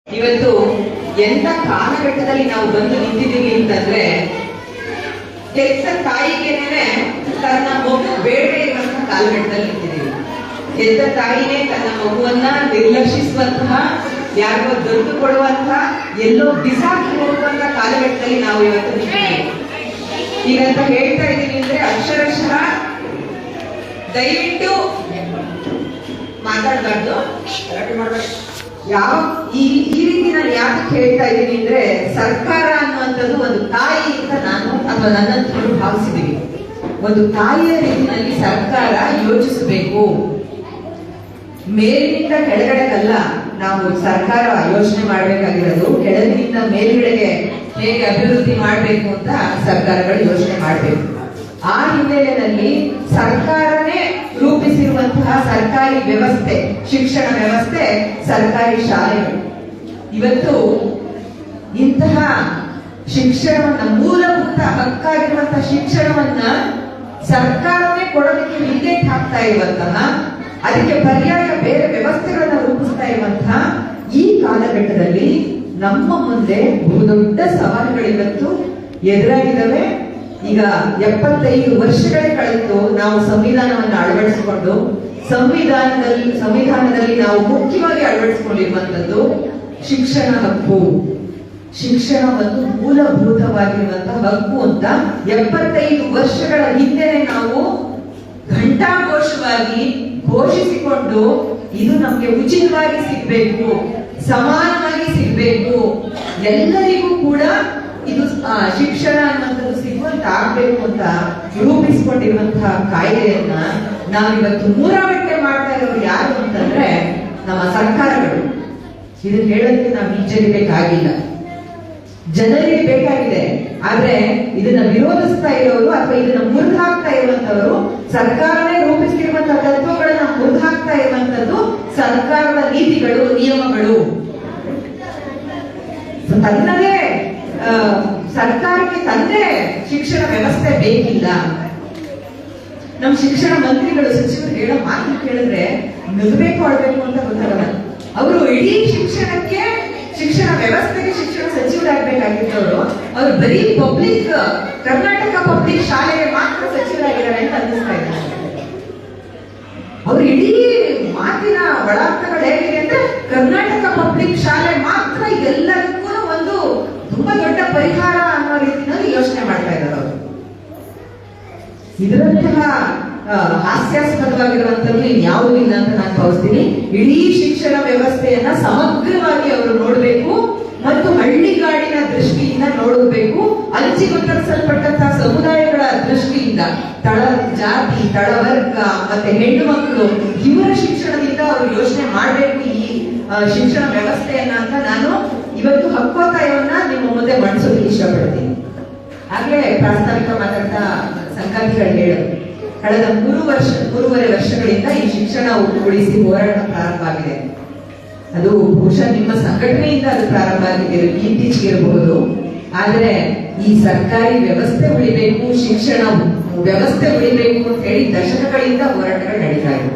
ಇವತ್ತು ಎಂತ ಕಾಲಘಟ್ಟದಲ್ಲಿ ನಾವು ಬಂದು ನಿಂತಿದ್ದೀವಿ ಅಂತಂದ್ರೆ ಕೆಟ್ಟ ತಾಯಿಗೆನೆ ತನ್ನ ಮಗು ಬೇಡ ಇರುವಂತಹ ಕಾಲಘಟ್ಟದಲ್ಲಿ ನಿಂತಿದ್ದೀವಿ. ಕೆಟ್ಟ ತಾಯಿನೇ ತನ್ನ ಮಗುವನ್ನ ನಿರ್ಲಕ್ಷಿಸುವಂತಹ, ಯಾರಿಗೋ ದೊಡ್ಡ ಕೊಡುವಂತಹ, ಎಲ್ಲೋ ಬಿಸಾಕಿ ಹೋಗುವಂತಹ ಕಾಲಘಟ್ಟದಲ್ಲಿ ನಾವು ಇವತ್ತು ನಿಂತಿದ್ದೀವಿ. ಈಗಂತ ಹೇಳ್ತಾ ಇದ್ದೀನಿ ಅಂದ್ರೆ ಅಕ್ಷರಶಃ ದಯವಿಟ್ಟು ಮಾತಾಡಬಾರ್ದು. ಯಾವ ಈ ರೀತಿ ನಾನು ಯಾಕೆ ಹೇಳ್ತಾ ಇದ್ದೀನಿ ಅಂದ್ರೆ, ಸರ್ಕಾರ ಅನ್ನುವಂಥದ್ದು ಒಂದು ತಾಯಿ ಅಂತ ನಾನು ಅಥವಾ ನನ್ನಂತರೂ ಭಾವಿಸಿದ್ದೀವಿ. ಒಂದು ತಾಯಿಯ ರೀತಿಯಲ್ಲಿ ಸರ್ಕಾರ ಯೋಚಿಸಬೇಕು. ಮೇಲಿನಿಂದ ಕೆಳಗಡೆಗಲ್ಲ ನಾವು ಸರ್ಕಾರ ಯೋಚನೆ ಮಾಡಬೇಕಾಗಿರೋದು, ಕೆಳಗಿನಿಂದ ಮೇಲ್ಗಡೆಗೆ ಹೇಗೆ ಅಭಿವೃದ್ಧಿ ಮಾಡಬೇಕು ಅಂತ ಸರ್ಕಾರಗಳು ಯೋಚನೆ ಮಾಡಬೇಕು. ಆ ಹಿನ್ನೆಲೆಯಲ್ಲಿ ಸರ್ಕಾರನೇ ರೂಪಿಸಿರುವಂತಹ ಸರ್ಕಾರಿ ವ್ಯವಸ್ಥೆ, ಶಿಕ್ಷಣ ವ್ಯವಸ್ಥೆ, ಸರ್ಕಾರಿ ಶಾಲೆಗಳು. ಇವತ್ತು ಇಂತಹ ಶಿಕ್ಷಣವನ್ನ, ಮೂಲಭೂತ ಹಕ್ಕಾಗಿರುವಂತಹ ಶಿಕ್ಷಣವನ್ನ ಸರ್ಕಾರನೇ ಕೊಡೋದಕ್ಕೆ ಹಿಂದೇಟ್ ಹಾಕ್ತಾ ಇರುವಂತಹ, ಅದಕ್ಕೆ ಪರ್ಯಾಯ ಬೇರೆ ವ್ಯವಸ್ಥೆಗಳನ್ನ ರೂಪಿಸ್ತಾ ಇರುವಂತಹ ಈ ಕಾಲಘಟ್ಟದಲ್ಲಿ ನಮ್ಮ ಮುಂದೆ ಬಹುದೊಡ್ಡ ಸವಾಲುಗಳಿವತ್ತು ಎದುರಾಗಿದ್ದಾವೆ. ಈಗ 75 ವರ್ಷಗಳೇ ಕಳೆದು ನಾವು ಸಂವಿಧಾನವನ್ನು ಅಳವಡಿಸಿಕೊಂಡು, ಸಂವಿಧಾನದಲ್ಲಿ ನಾವು ಮುಖ್ಯವಾಗಿ ಅಳವಡಿಸಿಕೊಂಡಿರುವಂತದ್ದು ಶಿಕ್ಷಣ ಹಕ್ಕು. ಶಿಕ್ಷಣ ಒಂದು ಮೂಲಭೂತವಾಗಿರುವಂತಹ ಹಕ್ಕು ಅಂತ 75 ವರ್ಷಗಳ ಹಿಂದೆ ನಾವು ಘಂಟಾಘೋಷವಾಗಿ ಘೋಷಿಸಿಕೊಂಡು, ಇದು ನಮ್ಗೆ ಉಚಿತವಾಗಿ ಸಿಗ್ಬೇಕು, ಸಮಾನವಾಗಿ ಸಿಗ್ಬೇಕು, ಎಲ್ಲರಿಗೂ ಕೂಡ ಇದು ಶಿಕ್ಷಣ ಅನ್ನುವಂಥದ್ದು ಸಿಗುವಂತ ಆಗ್ಬೇಕು ಅಂತ ರೂಪಿಸಿಕೊಂಡಿರುವಂತಹ ಕಾಯ್ದೆಯನ್ನ ನಾವಿವತ್ತು ಮೂರಾವಟ್ಟೆ ಮಾಡ್ತಾ ಇರೋರು ಯಾರು ಅಂತಂದ್ರೆ ನಮ್ಮ ಸರ್ಕಾರಗಳು. ಇದನ್ನ ಹೇಳೋದಕ್ಕೆ ನಾವು ಹಿಂಜರಿಬೇಕಾಗಿಲ್ಲ, ಜನರಿಗೆ ಬೇಕಾಗಿದೆ. ಆದ್ರೆ ಇದನ್ನ ವಿರೋಧಿಸ್ತಾ ಇರೋರು ಅಥವಾ ಇದನ್ನ ಮುರಿದು ಹಾಕ್ತಾ ಇರುವಂತವರು, ಸರ್ಕಾರನೇ ರೂಪಿಸಿರುವಂತಹ ತತ್ವಗಳನ್ನ ಮುರಿದು ಹಾಕ್ತಾ ಇರುವಂತದ್ದು ಸರ್ಕಾರದ ನೀತಿಗಳು, ನಿಯಮಗಳು. ತನ್ನದೇ ಸರ್ಕಾರಕ್ಕೆ ತಂದೆ ಶಿಕ್ಷಣ ವ್ಯವಸ್ಥೆ ಬೇಕಿಲ್ಲ. ನಮ್ಮ ಶಿಕ್ಷಣ ಮಂತ್ರಿಗಳು, ಸಚಿವರು ಹೇಳೋ ಮಾತು ಕೇಳಿದ್ರೆ ನಗಬೇಕು ಆಡ್ಬೇಕು ಅಂತ ಗೊತ್ತಾಗಲ್ಲ. ಅವರು ಇಡೀ ಶಿಕ್ಷಣಕ್ಕೆ, ಶಿಕ್ಷಣ ವ್ಯವಸ್ಥೆಗೆ ಶಿಕ್ಷಣ ಸಚಿವರಾಗಬೇಕಾಗಿದ್ದವರು ಅವರು ಬರೀ ಪಬ್ಲಿಕ್, ಕರ್ನಾಟಕ ಪಬ್ಲಿಕ್ ಶಾಲೆಗೆ ಮಾತ್ರ ಸಚಿವರಾಗಿದ್ದಾರೆ ಅಂತ ಅನ್ನಿಸ್ತಾ ಇದ್ದಾರೆ. ಅವರು ಇಡೀ ಮಾತಿನ ಒಳಾರ್ಥಗಳು ಹೇಗಿದೆ ಅಂದ್ರೆ, ಕರ್ನಾಟಕ ಪಬ್ಲಿಕ್ ಶಾಲೆ ಮಾತ್ರ ಎಲ್ಲರಿಗೂ ಒಂದು ತುಂಬಾ ದೊಡ್ಡ ಪರಿಹಾರ ಅನ್ನೋ ರೀತಿಯಲ್ಲಿ ಯೋಚನೆ ಮಾಡ್ತಾ ಇದ್ದಾರೆ ಅವರು. ಇದರಂತಹ ಹಾಸ್ಯಾಸ್ಪದವಾಗಿರುವಂತದ್ದು ಯಾವುದೂ ಇಲ್ಲ ಅಂತ ನಾನು ಭಾವಿಸ್ತೀನಿ. ಇಡೀ ಶಿಕ್ಷಣ ವ್ಯವಸ್ಥೆಯನ್ನ ಸಮಗ್ರವಾಗಿ ಅವರು ನೋಡಬೇಕು ಮತ್ತು ಹಳ್ಳಿಗಾಡಿನ ದೃಷ್ಟಿಯಿಂದ ನೋಡಬೇಕು. ಅಂಚಿಗೊತ್ತರಿಸಲ್ಪಟ್ಟಂತಹ ಸಮುದಾಯಗಳ ದೃಷ್ಟಿಯಿಂದ, ತಳ ಜಾತಿ, ತಳವರ್ಗ ಮತ್ತೆ ಹೆಣ್ಣು ಮಕ್ಕಳು, ಇವರ ಶಿಕ್ಷಣದಿಂದ ಅವರು ಯೋಚನೆ ಮಾಡಬೇಕು ಈ ಶಿಕ್ಷಣ ವ್ಯವಸ್ಥೆಯನ್ನ ಅಂತ ನಾನು ಇವತ್ತು ಹಕ್ಕೊತ್ತಾಯವನ್ನ ನಿಮ್ಮ ಮುಂದೆ ಮಂಡಿಸೋದಕ್ಕೆ ಇಷ್ಟಪಡ್ತೀನಿ. ಹಾಗೆ ಪ್ರಾಸ್ತಾವಿಕ ಮಾತಾಡ್ತಾ ಸಂಗಾತಿಗಳು ಹೇಳೋದು, ಕಳೆದ 3.5 ವರ್ಷಗಳಿಂದ ಈ ಶಿಕ್ಷಣ ಉಳಿಸಿ ಹೋರಾಟ ಪ್ರಾರಂಭ ಆಗಿದೆ. ಅದು ಬಹುಶಃ ನಿಮ್ಮ ಸಂಘಟನೆಯಿಂದ ಅದು ಪ್ರಾರಂಭ ಆಗಿದೆ, ಇತ್ತೀಚೆಗೆ ಇರಬಹುದು. ಆದರೆ ಈ ಸರ್ಕಾರಿ ವ್ಯವಸ್ಥೆ ಉಳಿಬೇಕು, ಶಿಕ್ಷಣ ವ್ಯವಸ್ಥೆ ಉಳಿಬೇಕು ಅಂತ ಹೇಳಿ ದಶಕಗಳಿಂದ ಹೋರಾಟಗಳು ನಡೀತಾ ಇದೆ.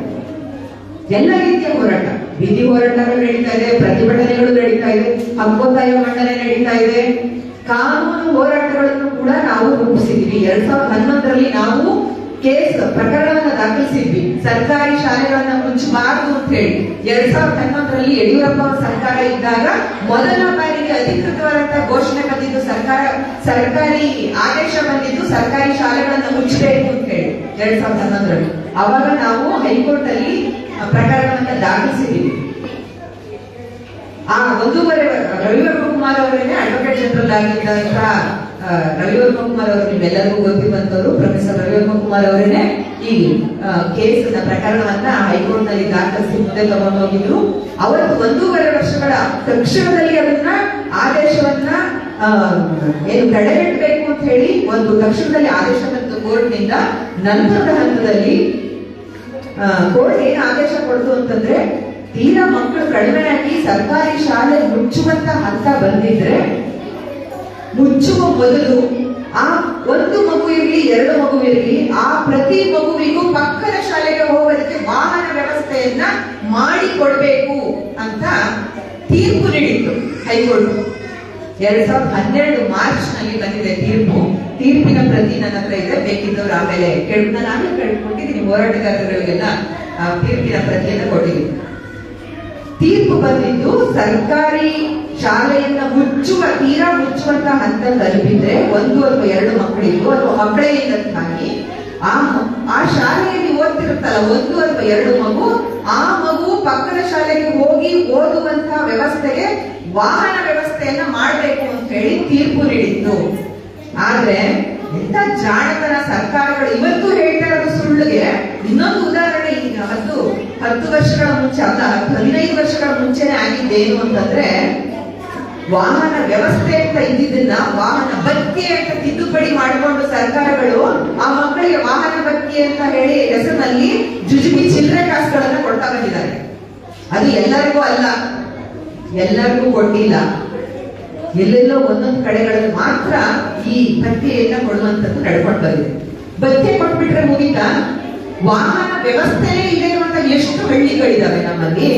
ಎಲ್ಲ ರೀತಿಯ ಹೋರಾಟ, ಬೀದಿ ಹೋರಾಟಗಳು ನಡೀತಾ ಇದೆ, ಪ್ರತಿಭಟನೆಗಳು ನಡೀತಾ ಇದೆ, ಹಕ್ಕೊತ್ತಾಯ ಮಂಡನೆ ನಡೀತಾ ಇದೆ, ಕಾನೂನು ಹೋರಾಟಗಳನ್ನು ಕೂಡ ನಾವು ರೂಪಿಸಿದ್ವಿ. 2011ರಲ್ಲಿ ನಾವು ಪ್ರಕರಣವನ್ನ ದಾಖಲಿಸಿದ್ವಿ, ಸರ್ಕಾರಿ ಶಾಲೆಗಳನ್ನ ಮುಚ್ಚಬಾರದು ಅಂತ ಹೇಳಿ. 2011ರಲ್ಲಿ ಯಡಿಯೂರಪ್ಪ ಸರ್ಕಾರ ಇದ್ದಾಗ ಮೊದಲ ಬಾರಿಗೆ ಅಧಿಕೃತವಾದಂತಹ ಘೋಷಣೆ ಬಂದಿದ್ದು, ಸರ್ಕಾರಿ ಆದೇಶ ಬಂದಿದ್ದು ಸರ್ಕಾರಿ ಶಾಲೆಗಳನ್ನ ಮುಚ್ಚಬೇಕು ಅಂತ ಹೇಳಿ 2011ರಲ್ಲಿ. ಅವಾಗ ನಾವು ಹೈಕೋರ್ಟ್ ಅಲ್ಲಿ ಪ್ರಕರಣವನ್ನ ದಾಖಲಿಸಿದ್ದೀವಿ. ಆ 1.5 ರವಿವರ್ಮ ಕುಮಾರ್ ಅವರೇನೆ ಅಡ್ವೊಕೇಟ್ ಜನರಲ್ ಆಗಿದ್ದಂತಹ ರವಿವರ್ಮ ಕುಮಾರ್ ಅವರು ನಿಮ್ಮೆಲ್ಲರಿಗೂ ಗೊತ್ತಿರುವಂತವರು. ಪ್ರೊಫೆಸರ್ ರವಿವರ್ಮ ಕುಮಾರ್ ಅವರೇನೆ ಈ ಕೇಸ್ ಪ್ರಕರಣವನ್ನ ಹೈಕೋರ್ಟ್ ನಲ್ಲಿ ದಾಖಲಿಸಿ ಮುಂದೆ ತಗೊಂಡು ಹೋಗಿದ್ರು. ಅವತ್ತು 1.5 ವರ್ಷಗಳ ತಕ್ಷಣದಲ್ಲಿ ಅದನ್ನ ಆದೇಶವನ್ನ ಏನು ತಡೆಗಟ್ಟಬೇಕು ಅಂತ ಹೇಳಿ ಒಂದು ತಕ್ಷಣದಲ್ಲಿ ಆದೇಶ ಬಂತು ಕೋರ್ಟ್ ನಿಂದ. ನಂತರದ ಹಂತದಲ್ಲಿ ಕೋರ್ಟ್ ಏನು ಆದೇಶ ಕೊಡ್ತು ಅಂತಂದ್ರೆ, ತೀರಾ ಮಕ್ಕಳು ಕಡಿಮೆಯಾಗಿ ಸರ್ಕಾರಿ ಶಾಲೆ ಮುಚ್ಚುವಂತ ಹಂತ ಬಂದಿದ್ರೆ, ಮುಚ್ಚುವ ಮೊದಲು ಆ ಒಂದು ಮಗು ಇರಲಿ, 2 ಮಗು ಇರಲಿ, ಆ ಪ್ರತಿ ಮಗುವಿಗೂ ಪಕ್ಕದ ಶಾಲೆಗೆ ಹೋಗೋದಕ್ಕೆ ವಾಹನ ವ್ಯವಸ್ಥೆಯನ್ನ ಮಾಡಿ ಕೊಡ್ಬೇಕು ಅಂತ ತೀರ್ಪು ನೀಡಿತ್ತು ಹೈಕೋರ್ಟ್. 2012 ಮಾರ್ಚ್ ನಲ್ಲಿ ಬಂದಿದೆ ತೀರ್ಪು. ತೀರ್ಪಿನ ಪ್ರತಿ ನನ್ನ ಹತ್ರ ಇದೆ, ಬೇಕಿದ್ದವ್ರು ಆಮೇಲೆ ನಾನು ಕೇಳ್ಕೊಟ್ಟಿದ್ದೀನಿ. ಹೋರಾಟಗಾರರಿಗೆಲ್ಲ ತೀರ್ಪಿನ ಪ್ರತಿಯನ್ನು ಕೊಟ್ಟಿದ್ದೀನಿ. ತೀರ್ಪು ಬಂದಿದ್ದು ಸರ್ಕಾರಿ ಶಾಲೆಯನ್ನ ತೀರಾ ಮುಚ್ಚುವಂತ ಹಂತ ತಲುಪಿದ್ರೆ 1 ಅಥವಾ 2 ಮಕ್ಕಳಿದ್ದು ಅಥವಾ ಮಕ್ಕಳೇ ಇದ್ದಂತಾಗಿ ಆ ಶಾಲೆಯಲ್ಲಿ ಓದ್ತಿರುತ್ತಲ್ಲ 1 ಅಥವಾ 2 ಮಗು, ಆ ಮಗು ಪಕ್ಕದ ಶಾಲೆಗೆ ಹೋಗಿ ಓದುವಂತಹ ವ್ಯವಸ್ಥೆಗೆ ವಾಹನ ವ್ಯವಸ್ಥೆಯನ್ನ ಮಾಡಬೇಕು ಅಂತ ಹೇಳಿ ತೀರ್ಪು ನೀಡಿತ್ತು. ಆದ್ರೆ ಎಂತ ಜಾಣತನ ಸರ್ಕಾರಗಳು ಇವತ್ತು ಹೇಳ್ತಾ ಇರೋದು ಸುಳ್ಳಿಗೆ ಇನ್ನೊಂದು ಉದಾಹರಣೆ. ಈಗ 10 ವರ್ಷಗಳ ಮುಂಚೆ ಅಲ್ಲ, 15 ವರ್ಷಗಳ ಮುಂಚೆನೆ ಆಗಿದ್ದೇನು ಅಂತಂದ್ರೆ, ವಾಹನ ವ್ಯವಸ್ಥೆ ಅಂತ ಇದ್ದಿದ್ದನ್ನ ವಾಹನ ಭತ್ಯೆ ಅಂತ ತಿದ್ದುಪಡಿ ಮಾಡಿಕೊಂಡು ಸರ್ಕಾರಗಳು ಆ ಮಕ್ಕಳಿಗೆ ವಾಹನ ಭತ್ಯೆ ಅಂತ ಹೇಳಿ ಹೆಸರಿನಲ್ಲಿ ಜುಜುಬಿ ಚಿಲ್ಲರೆ ಕಾಸುಗಳನ್ನ ಕೊಡ್ತಾ ಬಂದಿದ್ದಾರೆ. ಅದು ಎಲ್ಲರಿಗೂ ಅಲ್ಲ, ಎಲ್ಲರಿಗೂ ಕೊಟ್ಟಿಲ್ಲ. ಎಲ್ಲೆಲ್ಲೋ ಒಂದೊಂದು ಕಡೆಗಳಲ್ಲಿ ಮಾತ್ರ ಈ ಭತ್ಯೆಯನ್ನ ಕೊಡುವಂತದ್ದು ನಡ್ಕೊಂಡು ಬಂದಿದೆ. ಭತ್ಯೆ ಕೊಟ್ಬಿಟ್ರೆ ಮುಗಿತಾ? ವಾಹನ ವ್ಯವಸ್ಥೆನೇ ಇದೆ ಅಂತ ಎಷ್ಟು ಹಳ್ಳಿಗಳಿದಾವೆ ನಮ್ಮಲ್ಲಿ.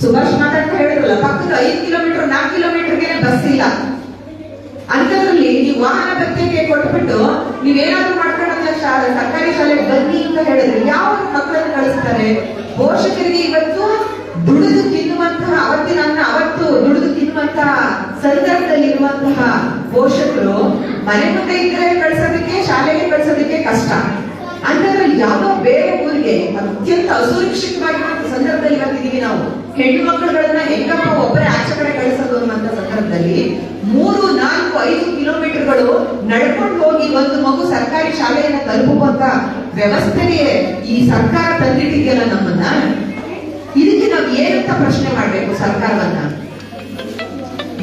ಸುಭಾಷ್ ಮಾತಾಡ್ತಾ ಹೇಳಿದ್ರಲ್ಲ, ಪಕ್ಕದ 5 ಕಿಲೋಮೀಟರ್ 4 ಕಿಲೋಮೀಟರ್ಗೆ ಬಸ್ ಇಲ್ಲ. ಅಂತದ್ರಲ್ಲಿ ನೀವು ವಾಹನ ಭತ್ಯೆಗೆ ಕೊಟ್ಬಿಟ್ಟು ನೀವೇನಾದ್ರೂ ಮಾಡ್ಕೊಳ್ಳೋದ ಸರ್ಕಾರಿ ಶಾಲೆಗೆ ಬನ್ನಿ ಅಂತ ಹೇಳಿದ್ರೆ ಯಾವ ಮಕ್ಕಳನ್ನು ಕಳಿಸ್ತಾರೆ? ಪೋಷಕರಿಗೆ ಇವತ್ತು ದುಡಿದು ತಿನ್ನುವಂತಹ ಅವತ್ತು ದುಡಿದು ತಿನ್ನುವಂತಹ ಸಂದರ್ಭದಲ್ಲಿ ಇರುವಂತಹ ಪೋಷಕರು ಮನೆ ಮುಂದೆ ಇದ್ರೆ ಕಳ್ಸೋದಕ್ಕೆ, ಶಾಲೆಗೆ ಕಳ್ಸೋದಕ್ಕೆ ಕಷ್ಟ. ಅಂತದ್ರಲ್ಲಿ ಯಾವುದೋ ಬೇರೆ ಊರಿಗೆ ಅತ್ಯಂತ ಅಸುರಕ್ಷಿತವಾಗಿರುವಂತ ಸಂದರ್ಭದಲ್ಲಿ ಇವತ್ತಿದೀವಿ ನಾವು. ಹೆಣ್ಣು ಮಕ್ಕಳುಗಳನ್ನ ಹೆಂಗಪ್ಪ ಒಬ್ಬರೇ ಆಚೆ ಕಡೆ ಕಳಿಸೋದು ಅನ್ನುವಂತ ಸಂದರ್ಭದಲ್ಲಿ 3, 4, 5 ಕಿಲೋಮೀಟರ್ಗಳು ನಡ್ಕೊಂಡು ಹೋಗಿ ಒಂದು ಮಗು ಸರ್ಕಾರಿ ಶಾಲೆಯನ್ನ ತಲುಪುವಂತ ವ್ಯವಸ್ಥೆಗೆ ಈ ಸರ್ಕಾರ ತಂದಿಟ್ಟಿದೆಯಲ್ಲ ನಮ್ಮನ್ನ. ಇದಕ್ಕೆ ನಾವು ಏನಂತ ಪ್ರಶ್ನೆ ಮಾಡ್ಬೇಕು ಸರ್ಕಾರವನ್ನ?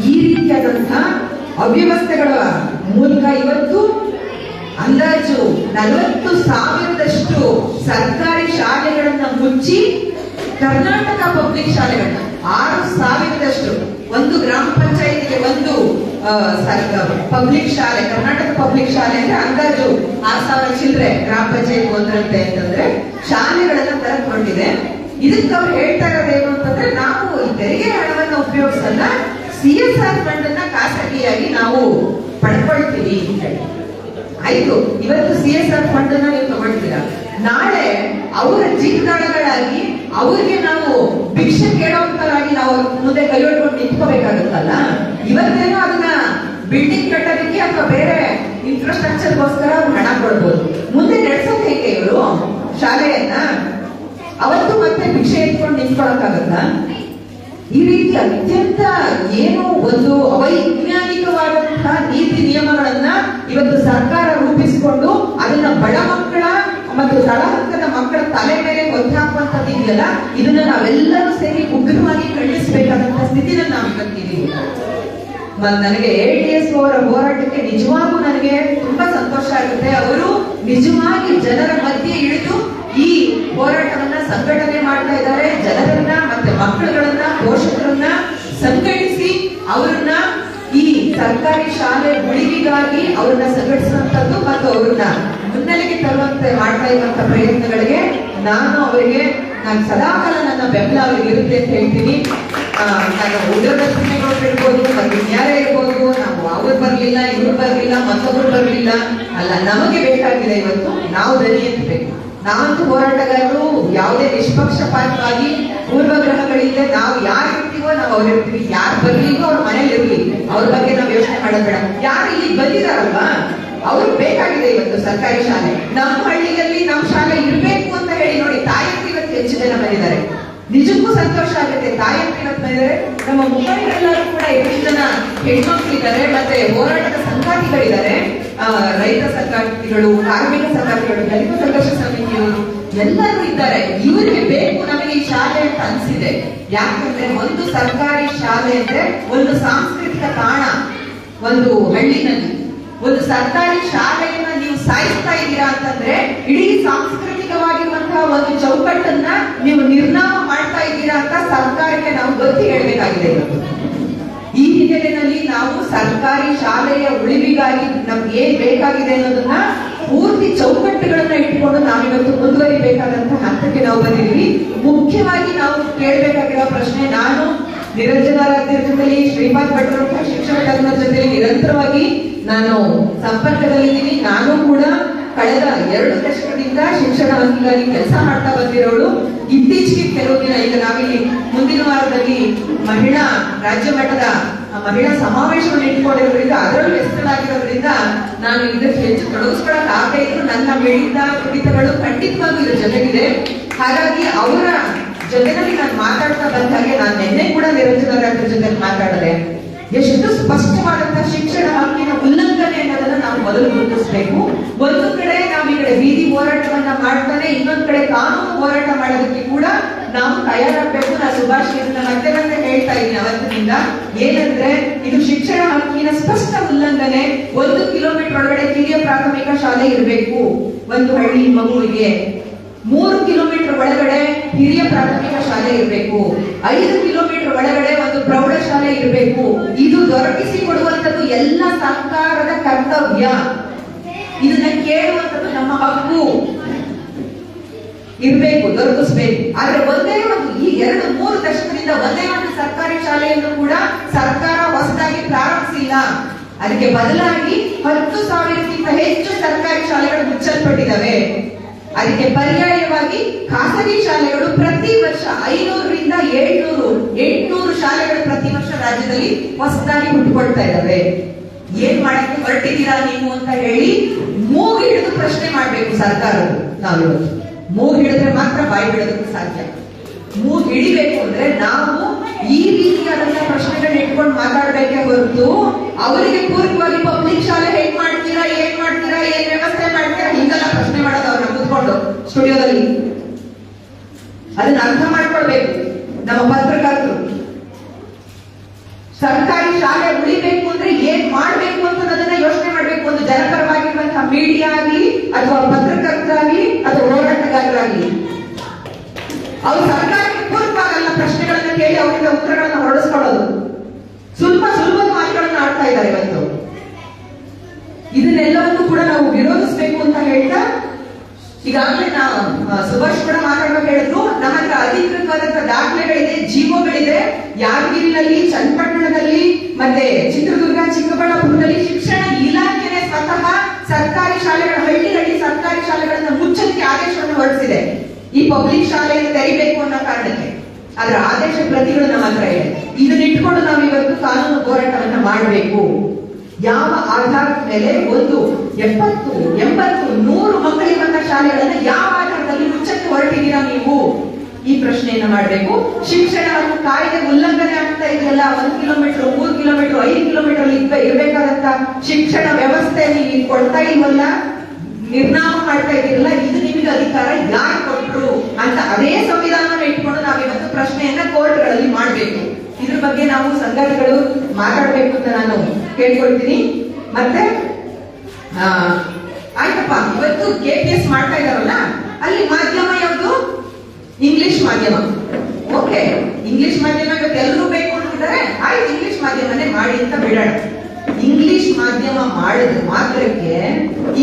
ಈ ರೀತಿಯಾದಂತಹ ಅವ್ಯವಸ್ಥೆಗಳ ಮೂಲಕ ಇವತ್ತು ಅಂದಾಜು 40,000ದಷ್ಟು ಸರ್ಕಾರಿ ಶಾಲೆಗಳನ್ನ ಮುಚ್ಚಿ ಕರ್ನಾಟಕ ಪಬ್ಲಿಕ್ ಶಾಲೆಗಳನ್ನ 6,000ದಷ್ಟು, ಒಂದು ಗ್ರಾಮ ಪಂಚಾಯತಿಗೆ ಒಂದು ಪಬ್ಲಿಕ್ ಶಾಲೆ, ಕರ್ನಾಟಕ ಪಬ್ಲಿಕ್ ಶಾಲೆ ಅಂದ್ರೆ ಅಂದಾಜು 6,000 ಚಿಲ್ಲರೆ ಗ್ರಾಮ ಪಂಚಾಯತ್ ಒಂದರಂತೆ ಅಂತಂದ್ರೆ ಶಾಲೆಗಳನ್ನ ತೆರೆದುಕೊಂಡಿದೆ. ಇದಕ್ಕೆ ಅವ್ರು ಹೇಳ್ತಾ ಇರೋದೇನು ಅಂತಂದ್ರೆ, ನಾವು ಈ ತೆರಿಗೆ ಹಣವನ್ನ ಉಪಯೋಗಿಸಲ್ಲ, CSR ಫಂಡ್ ಅನ್ನ ಖಾಸಗಿಯಾಗಿ ನಾವು ಪಡ್ಕೊಳ್ತೀವಿ ಅಂತ ಹೇಳಿ. ಆಯ್ತು, ಇವತ್ತು CSR ಫಂಡ್ ಅನ್ನ ನೀವು ತಗೊಳ್ತೀರಾ, ನಾಳೆ ಅವರ ಜೀವನಾಳಗಳಾಗಿ ಅವ್ರಿಗೆ ನಾವು ಭಿಕ್ಷೆ ಕೇಳೋಂತರಾಗಿ ನಾವು ಮುಂದೆ ಕೈ ಹೊಡ್ಕೊಂಡು ನಿಂತ್ಕೋಬೇಕಾಗುತ್ತಲ್ಲ. ಇವತ್ತೇನೋ ಅದನ್ನ ಬಿಲ್ಡಿಂಗ್ ಕಟ್ಟೋದಕ್ಕೆ ಅಥವಾ ಬೇರೆ ಇನ್ಫ್ರಾಸ್ಟ್ರಕ್ಚರ್ಗೋಸ್ಕರ ಹಣ ಕೊಡ್ಬೋದು. ಮುಂದೆ ನಡೆಸೋದು ಹೇಗೆ ಇವರು ಶಾಲೆಯನ್ನ? ಅವತ್ತು ಮತ್ತೆ ಭಿಕ್ಷೆ ಎತ್ಕೊಂಡು ನಿಂತ್ಕೊಳಕ್ಕಾಗತ್ತಾ? ಈ ರೀತಿ ಅತ್ಯಂತ ಏನು ಒಂದು ಅವೈಜ್ಞಾನಿಕವಾದಂತಹ ನೀತಿ ನಿಯಮಗಳನ್ನ ಇವತ್ತು ಸರ್ಕಾರ ರೂಪಿಸಿಕೊಂಡು ಅದನ್ನ ಬಡ ಮಕ್ಕಳ ಮತ್ತು ತಳಹಂತದ ಮಕ್ಕಳ ತಲೆ ಮೇಲೆ ಒತ್ತಾಕುವಂತದ್ದು ಇದೆಯಲ್ಲ, ಇದನ್ನ ನಾವೆಲ್ಲರೂ ಸೇರಿ ಉಗ್ರವಾಗಿ ಖಂಡಿಸಬೇಕಾದಂತಹ ಸ್ಥಿತಿನ ನಾವು ಇವತ್ತಿದ್ದೀವಿ. ನನಗೆ ATS ಅವರ ಹೋರಾಟಕ್ಕೆ ನಿಜವಾಗೂ ನನಗೆ ತುಂಬಾ ಸಂತೋಷ ಆಗುತ್ತೆ. ಅವರು ನಿಜವಾಗಿ ಜನರ ಮಧ್ಯೆ ಇಳಿದು ಈ ಹೋರಾಟವನ್ನ ಸಂಘಟನೆ ಮಾಡ್ತಾ ಇದ್ದಾರೆ. ಜನರನ್ನ ಮತ್ತೆ ಮಕ್ಕಳುಗಳನ್ನ, ಪೋಷಕರನ್ನ ಸಂಘಟಿಸಿ ಅವರನ್ನ ಈ ಸರ್ಕಾರಿ ಶಾಲೆ ಉಳಿವಿಗಾಗಿ ಅವರನ್ನ ಸಂಘಟಿಸುವಂತದ್ದು ಮತ್ತು ಅವರನ್ನ ಮುನ್ನೆಲೆಗೆ ತರುವಂತೆ ಮಾಡ್ತಾ ಇರುವಂತ ಪ್ರಯತ್ನಗಳಿಗೆ ನಾನು ಸದಾಕಾಲ ನನ್ನ ಬೆಂಬಲ ಅವರಿಗೆ ಇರುತ್ತೆ ಅಂತ ಹೇಳ್ತೀನಿ. ನಾನು ಉಗ್ರದರ್ಶನಗಳು ಇರ್ಬೋದು, ಮತ್ತೆ ನ್ಯಾಯ ಇರ್ಬೋದು, ನಾವು ಅವ್ರು ಬರ್ಲಿಲ್ಲ, ಇವ್ರು ಬರ್ಲಿಲ್ಲ, ಮತ್ತೊಬ್ರು ಬರ್ಲಿಲ್ಲ ಅಲ್ಲ, ನಮಗೆ ಬೇಕಾಗಿದೆ ಇವತ್ತು ನಾವು ದನಿ ಎತ್ತಬೇಕು. ನಾವಂತೂ ಹೋರಾಟಗಾರರು ಯಾವುದೇ ನಿಷ್ಪಕ್ಷಪಾತವಾಗಿ ಪೂರ್ವಗ್ರಹಗಳಿಂದ ನಾವು ಯಾರು ಇರ್ತೀವೋ ನಾವು ಅವ್ರು ಇರ್ತೀವಿ, ಯಾರು ಬರ್ಲಿಕ್ಕೋ ಅವ್ರ ಮನೇಲಿ ಇರ್ಲಿ, ಅವ್ರ ಬಗ್ಗೆ ನಾವು ಯೋಚನೆ ಮಾಡೋದ್ ಬೇಡ. ಯಾರು ಇಲ್ಲಿ ಬಂದಿದಾರಲ್ವಾ ಅವ್ರು ಬೇಕಾಗಿದೆ ಇವತ್ತು ಸರ್ಕಾರಿ ಶಾಲೆ. ನಮ್ಮ ಹಳ್ಳಿಯಲ್ಲಿ ನಮ್ಮ ಶಾಲೆ ಇರ್ಬೇಕು ಅಂತ ಹೇಳಿ ನೋಡಿ, ತಾಯಂತಿ ಇವತ್ತು ಹೆಚ್ಚು ಜನ ಬಂದಿದ್ದಾರೆ. ನಿಜಕ್ಕೂ ಸಂತೋಷ ಆಗುತ್ತೆ. ತಾಯಂತಿ ಇವತ್ತು ಬಂದಿದ್ದಾರೆ. ನಮ್ಮ ಮುಖಂಡರೆಲ್ಲರೂ ಕೂಡ ಎಷ್ಟು ಜನ ಹೆಣ್ಮಕ್ಳಿದ್ದಾರೆ, ಮತ್ತೆ ಹೋರಾಟದ ಸಂಗಾತಿಗಳಿದ್ದಾರೆ, ರೈತ ಸಂಗಾತಿಗಳು, ಕಾರ್ಮಿಕ ಸಂಗಾತಿಗಳು, ದಲಿತ ಸಂಘರ್ಷ ಸಮಿತಿಯವರು ಎಲ್ಲರೂ ಇದ್ದಾರೆ. ಇವರಿಗೆ ಬೇಕು ನಮಗೆ ಈ ಶಾಲೆ ಅಂತ ಅನ್ಸಿದೆ. ಯಾಕಂದ್ರೆ ಒಂದು ಸರ್ಕಾರಿ ಶಾಲೆ ಅಂದ್ರೆ ಒಂದು ಸಾಂಸ್ಕೃತಿಕ ತಾಣ. ಒಂದು ಹಳ್ಳಿನಲ್ಲಿ ಒಂದು ಸರ್ಕಾರಿ ಶಾಲೆಯನ್ನ ನೀವು ಸಾಯಿಸ್ತಾ ಇದ್ದೀರಾ ಅಂತಂದ್ರೆ ಇಡೀ ಸಾಂಸ್ಕೃತಿಕವಾಗಿರುವಂತಹ ಒಂದು ಚೌಕಟ್ಟನ್ನ ನೀವು ನಿರ್ನಾಮ ಮಾಡ್ತಾ ಇದ್ದೀರಾ ಅಂತ ಸರ್ಕಾರಕ್ಕೆ ನಾವು ಗೊತ್ತಿ ಹೇಳ್ಬೇಕಾಗಿದೆ. ಈ ಹಿನ್ನೆಲೆಯಲ್ಲಿ ನಾವು ಸರ್ಕಾರಿ ಶಾಲೆಯ ಉಳಿವಿಗಾಗಿ ನಮ್ಗೆ ಏನ್ ಬೇಕಾಗಿದೆ ಅನ್ನೋದನ್ನ ಪೂರ್ತಿ ಚೌಕಟ್ಟುಗಳನ್ನ ಇಟ್ಕೊಂಡು ನಾವಿವತ್ತು ಮುಂದುವರಿಬೇಕಾದಂತಹ ಹಂತಕ್ಕೆ ನಾವು ಬಂದಿದ್ದೀವಿ. ಮುಖ್ಯವಾಗಿ ನಾವು ಕೇಳಬೇಕಾಗಿರೋ ಪ್ರಶ್ನೆ, ನಾನು ನಿರಂಜನಾರಾಧ್ಯರ ಜೊತೆಲಿ, ಶ್ರೀಪಾದ್ ಭಟ್ರ ಶಿಕ್ಷಣ ತಜ್ಞರ ಜೊತೆಲಿ ನಿರಂತರವಾಗಿ ನಾನು ಸಂಪರ್ಕದಲ್ಲಿದ್ದೀನಿ. ನಾನು ಕೂಡ ಕಳೆದ 2 ದಶಕದಿಂದ ಶಿಕ್ಷಣ ಹಕ್ಕಿಗಾಗಿ ಕೆಲಸ ಮಾಡ್ತಾ ಬಂದಿರೋಳು. ಇತ್ತೀಚೆಗೆ ಕೆಲವು ದಿನ, ಈಗ ನಾವಿಲ್ಲಿ ಮುಂದಿನ ವಾರದಲ್ಲಿ ಮಹಿಳಾ ರಾಜ್ಯ ಮಟ್ಟದ ಮಹಿಳಾ ಸಮಾವೇಶವನ್ನು ಇಟ್ಕೊಂಡಿರೋದ್ರಿಂದ, ಅದರಲ್ಲೂ ವ್ಯಸ್ತರಾಗಿರೋದ್ರಿಂದ ನಾನು ಇದಕ್ಕೆ ಹೆಚ್ಚು ತೊಡಗಿಸ್ಕೊಳಕ್ ಆಗದೆ ಇದ್ರು ನನ್ನ ಮೇಲಿಂದ ಕುರಿತಗಳು ಖಂಡಿತವಾಗೂ ಇದ್ರ ಜೊತೆಗಿದೆ. ಹಾಗಾಗಿ ಅವರ ಜೊತೆನಲ್ಲಿ ನಾನು ಮಾತಾಡ್ತಾ ಬಂದ ಹಾಗೆ ನಾನು ನಿನ್ನೆ ಕೂಡ ನಿರಂಜನಾರಾಧ್ಯರ ಜೊತೆ ಮಾತಾಡಿದೆ. ಎಷ್ಟು ಸ್ಪಷ್ಟವಾದಂತಹ ಶಿಕ್ಷಣ ಹಕ್ಕಿನ ಉಲ್ಲಂಘನೆ ಅನ್ನೋದನ್ನ ನಾವು ಮೊದಲು ಗುರುತಿಸಬೇಕು. ಒಂದು ಕಡೆ ನಾವು ಈ ಕಡೆ ಬೀದಿ ಹೋರಾಟವನ್ನ ಮಾಡ್ತಾನೆ, ಇನ್ನೊಂದು ಕಡೆ ಕಾನೂನು ಹೋರಾಟ ಮಾಡೋದಕ್ಕೆ ಕೂಡ ನಾವು ತಯಾರಾಗಬೇಕು. ನಾನು ಸುಭಾಷ್ ಮತ್ತೆ ಹೇಳ್ತಾ ಇದ್ದೀನಿ ಅವತ್ತಿನಿಂದ. ಏನಂದ್ರೆ ಇದು ಶಿಕ್ಷಣ ಹಕ್ಕಿನ ಸ್ಪಷ್ಟ ಉಲ್ಲಂಘನೆ. 1 ಕಿಲೋಮೀಟರ್ ಒಳಗಡೆ ಕಿರಿಯ ಪ್ರಾಥಮಿಕ ಶಾಲೆ ಇರಬೇಕು ಒಂದು ಹಳ್ಳಿ ಮಗುವಿಗೆ. 3 ಕಿಲೋಮೀಟರ್ ಒಳಗಡೆ ಹಿರಿಯ ಪ್ರಾಥಮಿಕ ಶಾಲೆ ಇರಬೇಕು. 5 ಕಿಲೋಮೀಟರ್ ಒಳಗಡೆ ಒಂದು ಪ್ರೌಢಶಾಲೆ ಇರಬೇಕು. ಇದು ದೊರಕಿಸಿಕೊಡುವಂಥದ್ದು ಎಲ್ಲ ಸರ್ಕಾರದ ಕರ್ತವ್ಯ. ಇದನ್ನ ಕೇಳುವಂಥದ್ದು ನಮ್ಮ ಹಕ್ಕು ಇರಬೇಕು, ದೊರಕಿಸಬೇಕು. ಆದ್ರೆ ಒಂದೇ ಒಂದು ಈ 2-3 ದಶಕದಿಂದ ಒಂದೇ ಒಂದು ಸರ್ಕಾರಿ ಶಾಲೆಯನ್ನು ಕೂಡ ಸರ್ಕಾರ ಹೊಸದಾಗಿ ಪ್ರಾರಂಭಿಸಿಲ್ಲ. ಅದಕ್ಕೆ ಬದಲಾಗಿ 10,000ಕ್ಕಿಂತ ಹೆಚ್ಚು ಸರ್ಕಾರಿ ಶಾಲೆಗಳು ಮುಚ್ಚಲ್ಪಟ್ಟಿದ್ದಾವೆ. ಅದಕ್ಕೆ ಪರ್ಯಾಯವಾಗಿ ಖಾಸಗಿ ಶಾಲೆಗಳು ಪ್ರತಿ ವರ್ಷ 500ರಿಂದ 700 ಶಾಲೆಗಳು ಪ್ರತಿ ವರ್ಷ ರಾಜ್ಯದಲ್ಲಿ ಹೊಸದಾಗಿ ಹುಟ್ಟುಕೊಳ್ತಾ ಇದ್ದಾವೆ. ಏನ್ ಮಾಡಕ್ಕೆ ಹೊರಟಿದ್ದೀರಾ ನೀವು ಅಂತ ಹೇಳಿ ಮೂಗು ಹಿಡಿದು ಪ್ರಶ್ನೆ ಮಾಡ್ಬೇಕು ಸರ್ಕಾರವು. ನಾವು ಮೂಗು ಹಿಡಿದ್ರೆ ಮಾತ್ರ ಬಾಯಿ ಬಿಡೋದಕ್ಕೆ ಸಾಧ್ಯ. ಮೂಗು ಹಿಡಿಬೇಕು ಅಂದ್ರೆ ನಾವು ಈ ರೀತಿಯಾದಂತಹ ಪ್ರಶ್ನೆಗಳನ್ನ ಇಟ್ಕೊಂಡು ಮಾತಾಡ್ಬೇಕೇ ಹೊರತು ಅವರಿಗೆ ಪೂರ್ವವಾಗಿ ಪಬ್ಲಿಕ್ ಶಾಲೆ ಹೇಗ್ ಮಾಡ್ತೀರಾ, ಏನ್ ಮಾಡ್ತೀರಾ, ಏನ್ ವ್ಯವಸ್ಥೆ ಮಾಡ್ತೀರಾ ಹಿಂಗೆಲ್ಲ ಪ್ರಶ್ನೆ ಮಾಡೋದು ಅವ್ರನ್ನ ಕೂತ್ಕೊಂಡು ಸ್ಟುಡಿಯೋದಲ್ಲಿ. ಅದನ್ನ ಅರ್ಥ ಮಾಡ್ಕೊಳ್ಬೇಕು ನಮ್ಮ ಪತ್ರಕರ್ತರು. ಸರ್ಕಾರಿ ಶಾಲೆ ಉಳಿಬೇಕು ಅಂದ್ರೆ ಏನ್ ಮಾಡ್ಬೇಕು ಅಂತ ಅದನ್ನ ಯೋಚನೆ ಮಾಡ್ಬೇಕು. ಒಂದು ಜನಪರವಾಗಿರುವಂತಹ ಮೀಡಿಯಾ ಆಗ್ಲಿ ಅಥವಾ ಪತ್ರಕರ್ತರಾಗ್ಲಿ ಅಥವಾ ಹೋರಾಟಗಾರರಾಗ್ಲಿ ಅವ್ರು ಸರ್ಕಾರಕ್ಕೆ ಪೂರ್ವವಾಗಲ್ಲ ಪ್ರಶ್ನೆಗಳನ್ನ ಕೇಳಿ ಅವರಿಂದ ಉತ್ತರಗಳನ್ನ ಹೊರಡಿಸ್ಕೊಳ್ಳೋದು. ಸುಲಭದ ಮಾತುಗಳನ್ನ ಆಡ್ತಾ ಇದ್ದಾರೆ ಇವತ್ತು. ಇದನ್ನೆಲ್ಲವನ್ನೂ ಕೂಡ ನಾವು ವಿರೋಧಿಸಬೇಕು ಅಂತ ಹೇಳ್ತಾ, ಈಗಾಗಲೇ ನಾವು ಸುಭಾಷ್ ಕೂಡ ಮಾತಾಡುವಾಗ ಹೇಳಿದ್ರು, ನಮ್ಮ ಹತ್ರ ಅಧಿಕೃತವಾದಂತಹ ದಾಖಲೆಗಳಿದೆ, ಜೀವೋಗಳಿದೆ. ಯಾದಗಿರಿನಲ್ಲಿ, ಚನ್ನಪಟ್ಟಣದಲ್ಲಿ ಮತ್ತೆ ಚಿತ್ರದುರ್ಗ, ಚಿಕ್ಕಬಳ್ಳಾಪುರದಲ್ಲಿ ಶಿಕ್ಷಣ ಇಲಾಖೆನೇ ಸ್ವತಃ ಸರ್ಕಾರಿ ಶಾಲೆಗಳ ಹಳ್ಳಿ ಸರ್ಕಾರಿ ಶಾಲೆಗಳನ್ನ ಮುಚ್ಚಲಿಕ್ಕೆ ಆದೇಶವನ್ನು ಹೊರಡಿಸಿದೆ. ಈ ಪಬ್ಲಿಕ್ ಶಾಲೆಯನ್ನು ತೆರಿಬೇಕು ಅನ್ನೋ ಕಾರಣಕ್ಕೆ ಅದರ ಆದೇಶ ಪ್ರತಿಗಳು ನಮ್ಮ ಹತ್ರ ಇದೆ. ಇದನ್ನ ಇಟ್ಕೊಂಡು ನಾವು ಇವತ್ತು ಕಾನೂನು ಹೋರಾಟವನ್ನ ಮಾಡಬೇಕು. ಯಾವ ಆಧಾರದ ಮೇಲೆ ಒಂದು 70, 80, 100 ಮಕ್ಕಳಿರುವಂತಹ ಶಾಲೆಗಳನ್ನ ಯಾವ ಆಧಾರದಲ್ಲಿ ಮುಚ್ಚಕ್ಕೆ ಹೊರಟಿದ್ದೀರಾ ನೀವು? ಈ ಪ್ರಶ್ನೆಯನ್ನ ಮಾಡಬೇಕು. ಶಿಕ್ಷಣ ಕಾಯ್ದೆ ಉಲ್ಲಂಘನೆ ಆಗ್ತಾ ಇದೆಯಲ್ಲ, 1 ಕಿಲೋಮೀಟರ್, 3 ಕಿಲೋಮೀಟರ್, 5 ಕಿಲೋಮೀಟರ್ ಇರಬೇಕಾದಂತ ಶಿಕ್ಷಣ ವ್ಯವಸ್ಥೆ ನೀವು ಕೊಡ್ತಾ ಇಲ್ವಲ್ಲ, ನಿರ್ನಾಮ ಮಾಡ್ತಾ ಇದ್ದೀರಲ್ಲ, ಇದು ನಿಮಗೆ ಅಧಿಕಾರ ಯಾರು ಕೊಟ್ಟರು ಅಂತ ಅದೇ ಸಂವಿಧಾನವನ್ನು ಇಟ್ಕೊಂಡು ನಾವಿವತ್ತು ಪ್ರಶ್ನೆಯನ್ನ ಕೋರ್ಟ್ಗಳಲ್ಲಿ ಮಾಡಬೇಕು. ಇದ್ರ ಬಗ್ಗೆ ನಾವು ಸಂಘಟನೆಗಳು ಮಾತಾಡ್ಬೇಕು ಅಂತ ನಾನು ಕೇಳ್ಕೊಳ್ತೀನಿ. ಮತ್ತೆ ಆಯ್ತಪ್ಪ, ಇವತ್ತು KPS ಮಾಡ್ತಾ ಇದಾರಲ್ಲ, ಅಲ್ಲಿ ಮಾಧ್ಯಮ ಯಾವುದು? ಇಂಗ್ಲಿಷ್ ಮಾಧ್ಯಮ. ಓಕೆ, ಇಂಗ್ಲಿಷ್ ಮಾಧ್ಯಮ ಇವತ್ತು ಎಲ್ಲರೂ ಬೇಕು ಅಂತಿದ್ದಾರೆ. ಆಯ್ತು, ಇಂಗ್ಲಿಷ್ ಮಾಧ್ಯಮನೇ ಮಾಡಿ ಅಂತ ಬಿಡೋಣ. ಇಂಗ್ಲಿಷ್ ಮಾಧ್ಯಮ ಮಾಡಿದ ಮಾತ್ರಕ್ಕೆ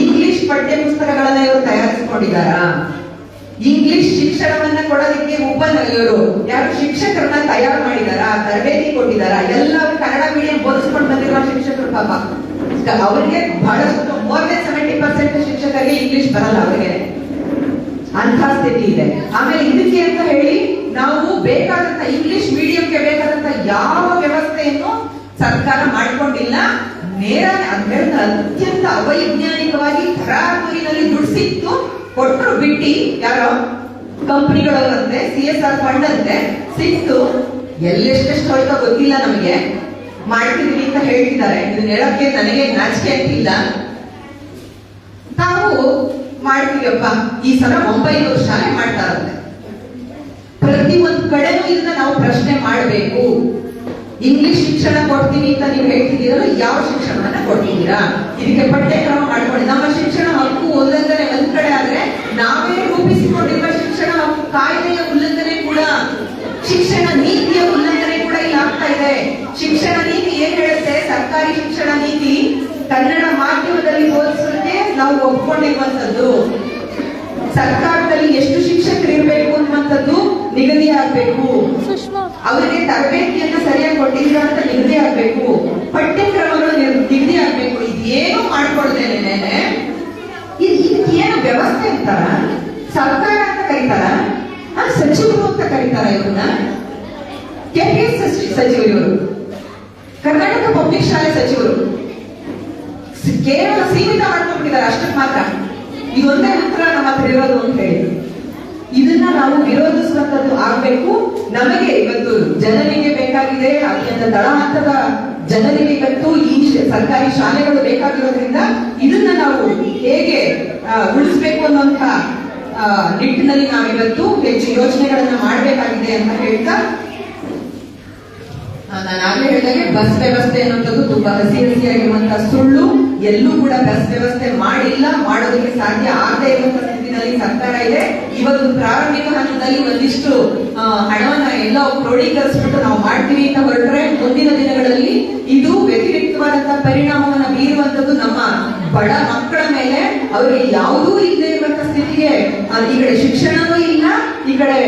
ಇಂಗ್ಲಿಷ್ ಪಠ್ಯ ಪುಸ್ತಕಗಳನ್ನ ಇವರು ತಯಾರಿಸಿಕೊಂಡಿದ್ದಾರ? ಇಂಗ್ಲಿಷ್ ಶಿಕ್ಷಣವನ್ನ ಕೊಡೋದಕ್ಕೆ ಇವರು ಯಾರು ಶಿಕ್ಷಕರನ್ನ ತಯಾರು ಮಾಡಿದಾರ, ತರಬೇತಿ ಕೊಟ್ಟಿದಾರ? ಎಲ್ಲರೂ ಕನ್ನಡ ಮೀಡಿಯಂ ಬೋಧಿಸ್ಕೊಂಡು ಬಂದಿರುವ ಶಿಕ್ಷಕರು ಪಾಪ ಅವರಿಗೆ ಬಹಳಷ್ಟು more than 70% ಶಿಕ್ಷಕರಿಗೆ ಇಂಗ್ಲಿಷ್ ಬರಲ್ಲ ಅವರಿಗೆ. ಅಂತ ಸ್ಥಿತಿ ಇದೆ. ಆಮೇಲೆ ಇದಕ್ಕೆ ಅಂತ ಹೇಳಿ ನಾವು ಬೇಕಾದಂತ ಇಂಗ್ಲಿಷ್ ಮೀಡಿಯಂಗೆ ಬೇಕಾದಂತ ಯಾವ ವ್ಯವಸ್ಥೆಯನ್ನು ಸರ್ಕಾರ ಮಾಡಿಕೊಂಡಿಲ್ಲ. ನೇರ ಅತ್ಯಂತ ಅವೈಜ್ಞಾನಿಕವಾಗಿ ತರಾತುರಿನಲ್ಲಿ ದುಡ್ಡು ಸಿಕ್ತು ಕೊಟ್ಟರು ಬಿಟ್ಟಿ, ಯಾರೋ ಕಂಪನಿಗಳವರಂತೆ CSR ಫಂಡ್ ಅಂತೆ ಸಿಕ್ತು, ಎಲ್ಲೆಷ್ಟೆಷ್ಟು ಹೋಯ್ತೋ ಗೊತ್ತಿಲ್ಲ, ನಮಗೆ ಮಾಡ್ತಿದೀವಿ ಅಂತ ಹೇಳ್ತಿದ್ದಾರೆ. ಇದನ್ನ ಹೇಳಕ್ಕೆ ನನಗೆ ನಾಚಿಕೆ ಆಗ್ತಿಲ್ಲ. ತಾವು ಮಾಡ್ತೀವಪ್ಪ, ಈ ಸಲ 900 ಶಾಲೆ ಮಾಡ್ತಾರಂತೆ. ಪ್ರತಿ ಒಂದು ಕಡೆನೂ ಇದನ್ನ ನಾವು ಪ್ರಶ್ನೆ ಮಾಡಬೇಕು. ಇಂಗ್ಲಿಷ್ ಶಿಕ್ಷಣ ಕೊಡ್ತೀನಿ ಅಂತ ನೀವು ಹೇಳ್ತಿದ್ದೀರಲ್ಲ, ಯಾವ ಶಿಕ್ಷಣವನ್ನ ಕೊಡ್ತಿದ್ದೀರಾ? ಇದಕ್ಕೆ ಪಠ್ಯಕ್ರಮ ಮಾಡ್ಕೊಂಡು ನಮ್ಮ ಶಿಕ್ಷಣ ಹಕ್ಕು ಉಲ್ಲಂಘನೆ ಒಂದ್ ಕಡೆ ಆದ್ರೆ, ನಾವೇ ರೂಪಿಸಿಕೊಂಡಿರುವ ಶಿಕ್ಷಣ ಹಕ್ಕು ಕಾಯ್ದೆಯ ಉಲ್ಲಂಘನೆ ಕೂಡ, ಶಿಕ್ಷಣ ನೀತಿಯ ಉಲ್ಲಂಘನೆ ಕೂಡ ಇಲ್ಲಿ ಆಗ್ತಾ ಇದೆ. ಶಿಕ್ಷಣ ನೀತಿ ಏನ್ ಹೇಳುತ್ತೆ? ಸರ್ಕಾರಿ ಶಿಕ್ಷಣ ನೀತಿ ಕನ್ನಡ ಮಾಧ್ಯಮದಲ್ಲಿ ಬೋಧಿಸೋದಕ್ಕೆ ನಾವು ಒಪ್ಕೊಂಡಿರುವಂತದ್ದು. ಸರ್ಕಾರದಲ್ಲಿ ಎಷ್ಟು ಶಿಕ್ಷಕರು ಇರಬೇಕು ಅನ್ನುವಂಥದ್ದು ನಿಗದಿ ಆಗ್ಬೇಕು. ಅವರಿಗೆ ತರಬೇತಿಯನ್ನ ಸರಿಯಾಗಿ ಕೊಟ್ಟಿದ್ದೀರಾ ಅಂತ ನಿಗದಿ ಆಗ್ಬೇಕು, ಪಠ್ಯಕ್ರಮಗಳು ನಿಗದಿ ಆಗ್ಬೇಕು. ಇದೇನು ಮಾಡ್ಕೊಳ್ತೇನೆ ಏನು ವ್ಯವಸ್ಥೆ ಅಂತಾರ, ಸರ್ಕಾರ ಅಂತ ಕರೀತಾರ, ಸಚಿವರು ಅಂತ ಕರೀತಾರ ಇವ್ರನ್ನ. ಕೆಪಿಎಸ್ ಸಚಿವರು ಇವರು, ಕರ್ನಾಟಕ ಪಬ್ಲಿಕ್ ಶಾಲೆ ಸಚಿವರು. ಕೇವಲ ಸೀಮಿತ ಮಾಡ್ಕೊಂಡ್ಬಿಟ್ಟಿದ್ದಾರೆ ಅಷ್ಟಕ್ಕೆ ಮಾತ್ರ. ಇದೊಂದೇ ಉತ್ತರ ನಮ್ಮ ಹತ್ರ ಇರೋದು ಅಂತ ಹೇಳಿ ಇದನ್ನ ನಾವು ವಿರೋಧಿಸುವಂತದ್ದು ಆಗ್ಬೇಕು. ನಮಗೆ ಇವತ್ತು ಜನರಿಗೆ ಬೇಕಾಗಿದೆ, ಅತ್ಯಂತ ತಳಹಂತದ ಜನರಿಗೆ ಇವತ್ತು ಈ ಸರ್ಕಾರಿ ಶಾಲೆಗಳು ಬೇಕಾಗಿರೋದ್ರಿಂದ ಇದನ್ನ ನಾವು ಹೇಗೆ ಉಳಿಸ್ಬೇಕು ಅನ್ನುವಂತ ನಿಟ್ಟಿನಲ್ಲಿ ನಾವಿವತ್ತು ಹೆಚ್ಚು ಯೋಚನೆಗಳನ್ನ ಮಾಡಬೇಕಾಗಿದೆ ಅಂತ ಹೇಳ್ತಾ, ನಾನಾಗ್ಲೇ ಹೇಳಿದಾಗೆ ಬಸ್ ವ್ಯವಸ್ಥೆ ಅನ್ನೋಂಥದ್ದು ತುಂಬಾ ಹಸಿಯಾಗಿರುವಂತಹ ಸುಳ್ಳು. ಎಲ್ಲೂ ಕೂಡ ಬಸ್ ವ್ಯವಸ್ಥೆ ಮಾಡಿಲ್ಲ, ಮಾಡೋದಕ್ಕೆ ಸಾಧ್ಯ ಆಗದೆ ಇರುವಂತಹ ಸ್ಥಿತಿನಲ್ಲಿ ಸರ್ಕಾರ ಇದೆ. ಇವತ್ತು ಪ್ರಾರಂಭಿಕ ಹಂತದಲ್ಲಿ ಒಂದಿಷ್ಟು ಹಣವನ್ನ ಎಲ್ಲ ಕ್ರೋಢೀಕರಿಸ್ಬಿಟ್ಟು ನಾವು ಮಾಡ್ತೀವಿ ಅಂತ ಹೊರಟ್ರೆ ಮುಂದಿನ ದಿನಗಳಲ್ಲಿ ಇದು ವ್ಯತಿರಿಕ್ತವಾದಂತಹ ಪರಿಣಾಮವನ್ನ ಬೀರುವಂತದ್ದು ನಮ್ಮ ಬಡ ಮಕ್ಕಳ ಮೇಲೆ. ಅವರಿಗೆ ಯಾವುದೂ ಇಲ್ಲದೆ ಇರುವಂತಹ ಸ್ಥಿತಿಗೆ, ಈ ಕಡೆ ಶಿಕ್ಷಣವೂ ಇಲ್ಲ, ಈ ಕಡೆ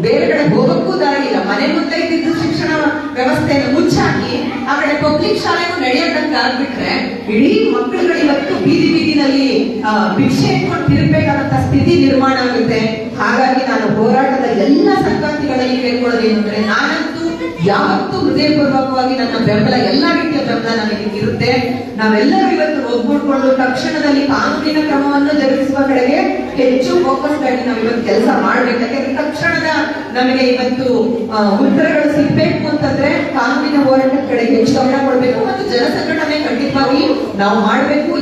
ಬೇರೆ ಕಡೆ ಹೋಗಕ್ಕೂ ದಾರಿ ಇಲ್ಲ. ಮನೆ ಮುಂದೆ ಇದ್ದಿದ್ದು ಶಿಕ್ಷಣ ವ್ಯವಸ್ಥೆಯನ್ನು ಮುಚ್ಚಾಕಿ ಆ ಕಡೆ ಪಬ್ಲಿಕ್ ಶಾಲೆಗೂ ನಡೆಯೋದಂತ ಆಗ್ಬಿಟ್ರೆ ಇಡೀ ಮಕ್ಕಳುಗಳು ಇವತ್ತು ಬೀದಿನಲ್ಲಿ ಭಿಕ್ಷೆ ಇಟ್ಕೊಂಡು ತಿರುಗಬೇಕಾದಂತ ಸ್ಥಿತಿ ನಿರ್ಮಾಣ ಆಗುತ್ತೆ. ಹಾಗಾಗಿ ನಾನು ಹೋರಾಟದ ಎಲ್ಲ ಸಂಗಾತಿಗಳಲ್ಲಿ ಕೇಳ್ಕೊಳ್ಳೋದೇನು ಅಂದ್ರೆ, ನಾನಂತೂ ಯಾವತ್ತೂ ಹೃದಯಪೂರ್ವಕವಾಗಿ ನನ್ನ ಬೆಂಬಲ, ಎಲ್ಲಾ ರೀತಿಯ ಬೆಂಬಲ ನನಗೆ ಇರುತ್ತೆ. ನಾವೆಲ್ಲರೂ ಇವತ್ತು ಒಗ್ಗೂಡ್ಕೊಂಡು ತಕ್ಷಣದಲ್ಲಿ ಕಾನೂನಿನ ಕ್ರಮವನ್ನು ಜರುಗಿಸುವ ಕಡೆಗೆ ಹೆಚ್ಚು ಫೋಕಸ್ ಆಗಿ ನಾವು ಇವತ್ತು ಕೆಲಸ ಮಾಡ್ಬೇಕು. ಯಾಕಂದ್ರೆ ತಕ್ಷಣದ ನಮಗೆ ಇವತ್ತು ಉತ್ತರಗಳು ಸಿಗ್ಬೇಕು ಅಂತಂದ್ರೆ ಕಾನೂನಿನ ಹೋರಾಟದ ಕಡೆಗೆ ಹೆಚ್ಚು ಗಮನ ಕೊಡಬೇಕು ಮತ್ತು ಜನಸಂಘಟನೆ ಖಂಡಿತವಾಗಿ ನಾವು ಮಾಡಬೇಕು.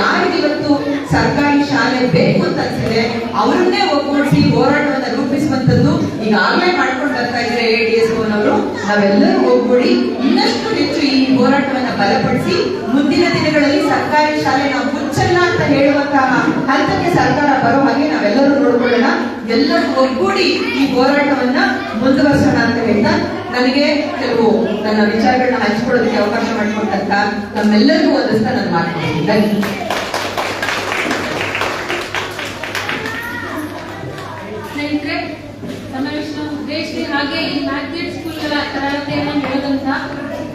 ಯಾರಿಗೆ ಇವತ್ತು ಸರ್ಕಾರಿ ಶಾಲೆ ಬೇಕು ಅಂತ ಅನ್ಸಿದೆ ಅವರನ್ನೇ ಒಗ್ಗೂಡಿಸಿ ಹೋರಾಟವನ್ನ ರೂಪಿಸುವಂತದ್ದು ಈಗಾಗಲೇ ಮಾಡ್ಕೊಂಡು ಬರ್ತಾ ಇದ್ರೆ ADS ಅವರು. ನಾವೆಲ್ಲರೂ ಒಗ್ಗೂಡಿ ಇನ್ನಷ್ಟು ಹೆಚ್ಚು ಈ ಹೋರಾಟವನ್ನ ಬಲಪಡಿಸಿ ಮುಂದಿನ ದಿನಗಳಲ್ಲಿ ಸರ್ಕಾರಿ ಶಾಲೆ ನಾವು ಮುಚ್ಚಲ್ಲ ಅಂತ ಹೇಳುವಂತಹ ಹಂತಕ್ಕೆ ಸರ್ಕಾರ ಬರೋ ಹಾಗೆ ನಾವೆಲ್ಲರೂ ನೋಡ್ಕೊಳ್ಳೋಣ. ಎಲ್ಲರೂ ಒಗ್ಗೂಡಿ ಈ ಹೋರಾಟವನ್ನ ಮುಂದುವರಿಸೋಣ ಅಂತ ಹೇಳ್ತಾ, ನನಗೆ ಕೆಲವು ನನ್ನ ವಿಚಾರಗಳನ್ನ ಹಂಚಿಕೊಳ್ಳೋದಕ್ಕೆ ಅವಕಾಶ ಮಾಡಿಕೊಟ್ಟಂತ ನಮ್ಮೆಲ್ಲರಿಗೂ ಒಂದಿಸ್ತಾ ನಾನು ಮಾತನಾಡ್ತೀನಿ. ಸ್ನೇಹಿತರೆ, ಸಮಾವೇಶನ ಉದ್ದೇಶ ಹಾಗೆ ಈ ಮ್ಯಾಗ್ನೆಟ್ ಸ್ಕೂಲ್ಗಳ ತರಗತಿಯನ್ನು ನೀಡೋದಂತ,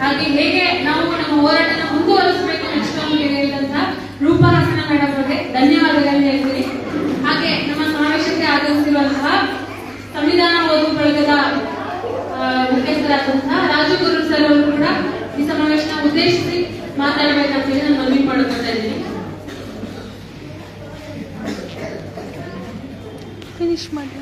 ಹಾಗೆ ಹೇಗೆ ನಾವು ನಮ್ಮ ಹೋರಾಟನ ಮುಂದುವರಿಸಬೇಕು ನೆಕ್ಸ್ಟ್ ಹೇಳಿದಂತ ರೂಪಹಾಸನ ಮೇಡಮ್ ಅವರಿಗೆ ಧನ್ಯವಾದಗಳನ್ನು ಹೇಳ್ತೀನಿ. ಹಾಗೆ ನಮ್ಮ ಸಮಾವೇಶಕ್ಕೆ ಆಗಮಿಸಿರುವಂತಹ ಸಂವಿಧಾನ ಓದು ಬಳಗದ ಮುಖ್ಯಸ್ಥರಾದಂತಹ ರಾಜು ಗುರು ಸರ್ ಅವರು ಕೂಡ ಈ ಸಮಾವೇಶನ ಉದ್ದೇಶಿಸಿ ಮಾತಾಡಬೇಕಂತ ಹೇಳಿ ನಾನು ಮನವಿ ಮಾಡಿಕೊಳ್ತಾ ಇದ್ದೀನಿ. ಫಿನಿಶ್ ಮಾಡಿ.